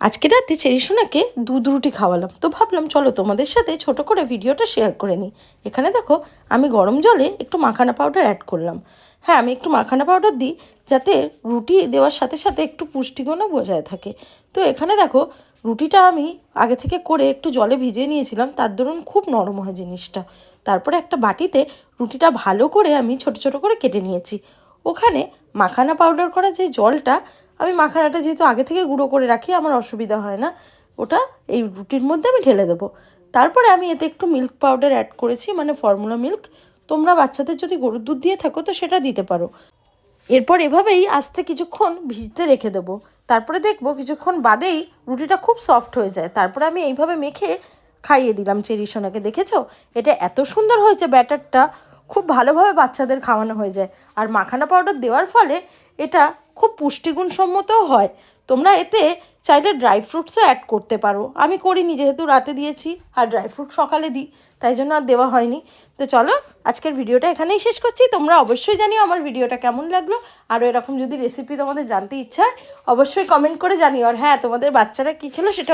আজকে রাতে চেরিসোনাকে দুধ রুটি খাওয়ালাম, তো ভাবলাম চলো তোমাদের সাথে ছোট করে ভিডিওটা শেয়ার করে নিই। এখানে দেখো আমি গরম জলে একটু মাখানা পাউডার অ্যাড করলাম। হ্যাঁ, আমি একটু মাখানা পাউডার দিই যাতে রুটি দেওয়ার সাথে সাথে একটু পুষ্টিগুণও বজায় থাকে। তো এখানে দেখো রুটিটা আমি আগে থেকে করে একটু জলে ভিজিয়ে নিয়েছিলাম, তার দরুন খুব নরম হয় জিনিসটা। তারপরে একটা বাটিতে রুটিটা ভালো করে আমি ছোট ছোট করে কেটে নিয়েছি। ওখানে মাখানা পাউডার করা যে জলটা, আমি মাখানাটা যেহেতু আগে থেকে গুঁড়ো করে রাখি আমার অসুবিধা হয় না, ওটা এই রুটির মধ্যে আমি ঢেলে দেবো। তারপরে আমি এতে একটু মিল্ক পাউডার অ্যাড করেছি, মানে ফর্মুলা মিল্ক। তোমরা বাচ্চাদের যদি গরুর দুধ দিয়ে থাকো তো সেটা দিতে পারো। এরপর এভাবেই আস্তে কিছুক্ষণ ভিজতে রেখে দেবো। তারপরে দেখবো কিছুক্ষণ বাদেই রুটিটা খুব সফট হয়ে যায়। তারপরে আমি এইভাবে মেখে খাইয়ে দিলাম চেরিসোনাকে। দেখেছো এটা এত সুন্দর হয়েছে, ব্যাটারটা খুব ভালোভাবে বাচ্চাদের খাওয়ানো হয়ে যায়। আর মাখানা পাউডার দেওয়ার ফলে এটা খুব পুষ্টিগুণসম্মতও হয়। তোমরা এতে চাইলে ড্রাই ফ্রুটসও অ্যাড করতে পারো। আমি করিনি, যেহেতু রাতে দিয়েছি আর ড্রাই ফ্রুট সকালে দিই, তাই জন্য আর দেওয়া হয়নি। তো চলো আজকের ভিডিওটা এখানেই শেষ করছি। তোমরা অবশ্যই জানিও আমার ভিডিওটা কেমন লাগলো। আরও এরকম যদি রেসিপি তোমাদের জানতে ইচ্ছা হয় অবশ্যই কমেন্ট করে জানিও। আর হ্যাঁ, তোমাদের বাচ্চারা কী খেলো সেটা